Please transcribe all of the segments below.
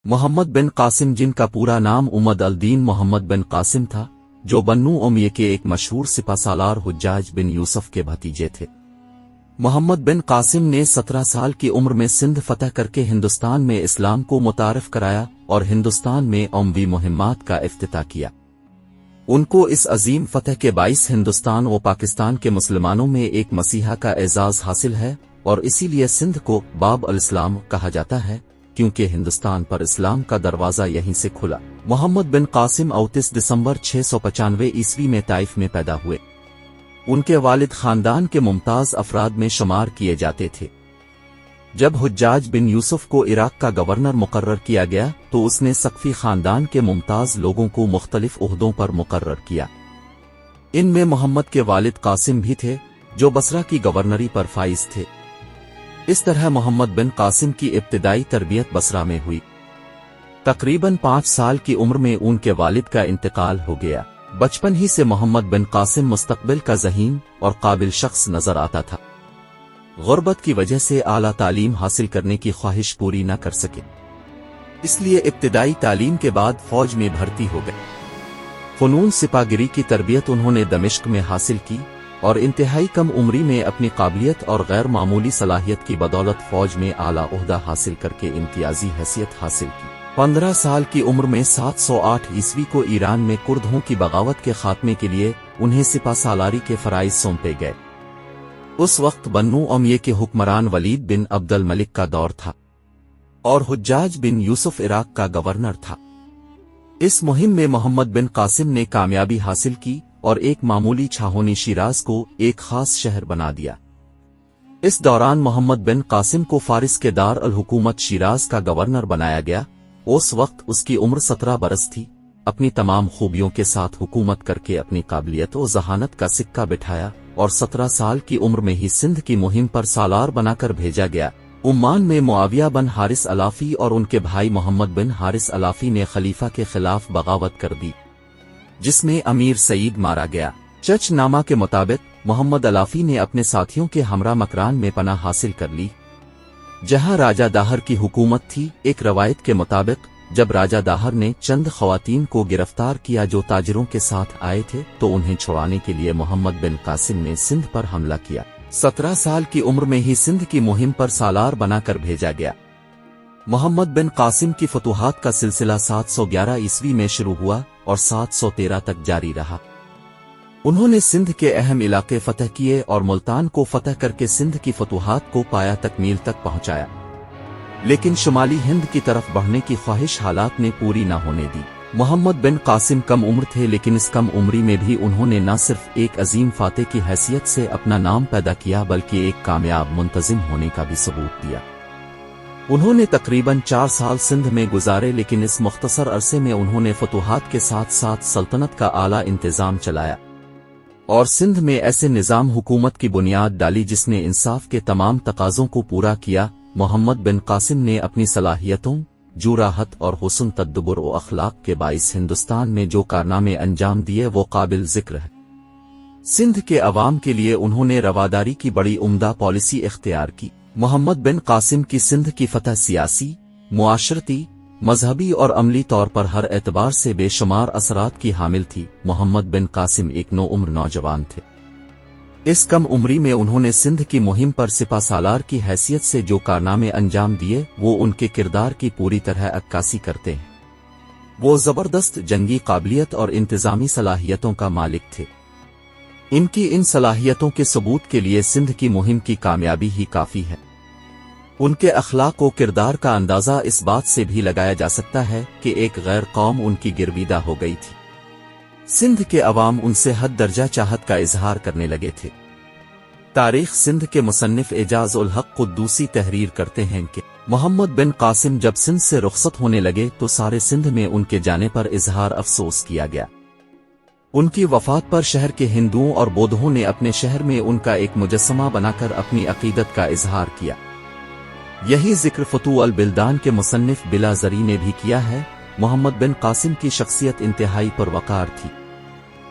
محمد بن قاسم، جن کا پورا نام عماد الدین محمد بن قاسم تھا، جو بنو امیہ کے ایک مشہور سپہ سالار حجاج بن یوسف کے بھتیجے تھے۔ محمد بن قاسم نے 17 سال کی عمر میں سندھ فتح کر کے ہندوستان میں اسلام کو متعارف کرایا اور ہندوستان میں عموی مہمات کا افتتاح کیا۔ ان کو اس عظیم فتح کے باعث ہندوستان و پاکستان کے مسلمانوں میں ایک مسیحا کا اعزاز حاصل ہے، اور اسی لیے سندھ کو باب الاسلام کہا جاتا ہے، کیونکہ ہندوستان پر اسلام کا دروازہ یہیں سے کھلا۔ محمد بن قاسم 29 دسمبر 695 عیسوی میں طائف میں پیدا ہوئے۔ ان کے والد خاندان کے ممتاز افراد میں شمار کیے جاتے تھے۔ جب حجاج بن یوسف کو عراق کا گورنر مقرر کیا گیا تو اس نے ثقفی خاندان کے ممتاز لوگوں کو مختلف عہدوں پر مقرر کیا۔ ان میں محمد کے والد قاسم بھی تھے، جو بصرہ کی گورنری پر فائز تھے۔ اس طرح محمد بن قاسم کی ابتدائی تربیت بصرہ میں ہوئی۔ تقریباً 5 سال کی عمر میں ان کے والد کا انتقال ہو گیا۔ بچپن ہی سے محمد بن قاسم مستقبل کا ذہین اور قابل شخص نظر آتا تھا۔ غربت کی وجہ سے اعلیٰ تعلیم حاصل کرنے کی خواہش پوری نہ کر سکے، اس لیے ابتدائی تعلیم کے بعد فوج میں بھرتی ہو گئے۔ فنون سپاہگری کی تربیت انہوں نے دمشق میں حاصل کی اور انتہائی کم عمری میں اپنی قابلیت اور غیر معمولی صلاحیت کی بدولت فوج میں اعلیٰ عہدہ حاصل کر کے امتیازی حیثیت حاصل کی۔ 15 سال کی عمر میں 708 عیسوی کو ایران میں کردوں کی بغاوت کے خاتمے کے لیے انہیں سپہ سالاری کے فرائض سونپے گئے۔ اس وقت بنو امیہ کے حکمران ولید بن عبد الملک کا دور تھا اور حجاج بن یوسف عراق کا گورنر تھا۔ اس مہم میں محمد بن قاسم نے کامیابی حاصل کی اور ایک معمولی چھاہونی شیراز کو ایک خاص شہر بنا دیا۔ اس دوران محمد بن قاسم کو فارس کے دار الحکومت شیراز کا گورنر بنایا گیا۔ اس وقت اس کی عمر 17 برس تھی۔ اپنی تمام خوبیوں کے ساتھ حکومت کر کے اپنی قابلیت و ذہانت کا سکہ بٹھایا اور 17 سال کی عمر میں ہی سندھ کی مہم پر سالار بنا کر بھیجا گیا۔ عمان میں معاویہ بن حارث علافی اور ان کے بھائی محمد بن حارث علافی نے خلیفہ کے خلاف بغاوت کر دی، جس میں امیر سعید مارا گیا۔ چچ نامہ کے مطابق محمد علافی نے اپنے ساتھیوں کے ہمراہ مکران میں پناہ حاصل کر لی، جہاں راجہ داہر کی حکومت تھی۔ ایک روایت کے مطابق جب راجہ داہر نے چند خواتین کو گرفتار کیا جو تاجروں کے ساتھ آئے تھے تو انہیں چھڑانے کے لیے محمد بن قاسم نے سندھ پر حملہ کیا۔ 17 سال کی عمر میں ہی سندھ کی مہم پر سالار بنا کر بھیجا گیا۔ محمد بن قاسم کی فتوحات کا سلسلہ 711 عیسوی میں شروع ہوا اور 713 تک جاری رہا۔ انہوں نے سندھ کے اہم علاقے فتح کیے اور ملتان کو فتح کر کے سندھ کی فتوحات کو پایا تکمیل تک پہنچایا، لیکن شمالی ہند کی طرف بڑھنے کی خواہش حالات نے پوری نہ ہونے دی۔ محمد بن قاسم کم عمر تھے، لیکن اس کم عمری میں بھی انہوں نے نہ صرف ایک عظیم فاتح کی حیثیت سے اپنا نام پیدا کیا بلکہ ایک کامیاب منتظم ہونے کا بھی ثبوت دیا۔ انہوں نے تقریباً 4 سال سندھ میں گزارے، لیکن اس مختصر عرصے میں انہوں نے فتوحات کے ساتھ ساتھ سلطنت کا اعلیٰ انتظام چلایا اور سندھ میں ایسے نظام حکومت کی بنیاد ڈالی جس نے انصاف کے تمام تقاضوں کو پورا کیا۔ محمد بن قاسم نے اپنی صلاحیتوں، جراحت اور حسن تدبر و اخلاق کے باعث ہندوستان میں جو کارنامے انجام دیے وہ قابل ذکر ہے۔ سندھ کے عوام کے لیے انہوں نے رواداری کی بڑی عمدہ پالیسی اختیار کی۔ محمد بن قاسم کی سندھ کی فتح سیاسی، معاشرتی، مذہبی اور عملی طور پر ہر اعتبار سے بے شمار اثرات کی حامل تھی۔ محمد بن قاسم ایک نوعمر نوجوان تھے۔ اس کم عمری میں انہوں نے سندھ کی مہم پر سپہ سالار کی حیثیت سے جو کارنامے انجام دیے وہ ان کے کردار کی پوری طرح عکاسی کرتے ہیں۔ وہ زبردست جنگی قابلیت اور انتظامی صلاحیتوں کا مالک تھے۔ ان کی ان صلاحیتوں کے ثبوت کے لیے سندھ کی مہم کی کامیابی ہی کافی ہے۔ ان کے اخلاق و کردار کا اندازہ اس بات سے بھی لگایا جا سکتا ہے کہ ایک غیر قوم ان کی گرویدہ ہو گئی تھی۔ سندھ کے عوام ان سے حد درجہ چاہت کا اظہار کرنے لگے تھے۔ تاریخ سندھ کے مصنف اعجاز الحق قدوسی تحریر کرتے ہیں کہ محمد بن قاسم جب سندھ سے رخصت ہونے لگے تو سارے سندھ میں ان کے جانے پر اظہار افسوس کیا گیا۔ ان کی وفات پر شہر کے ہندوؤں اور بودھوں نے اپنے شہر میں ان کا ایک مجسمہ بنا کر اپنی عقیدت کا اظہار کیا۔ یہی ذکر فتوح البلدان کے مصنف بلا زری نے بھی کیا ہے۔ محمد بن قاسم کی شخصیت انتہائی پروقار تھی۔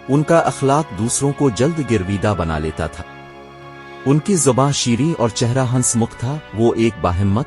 ان کا اخلاق دوسروں کو جلد گرویدہ بنا لیتا تھا۔ ان کی زبان شیریں اور چہرہ ہنس مکھ تھا۔ وہ ایک باہمت،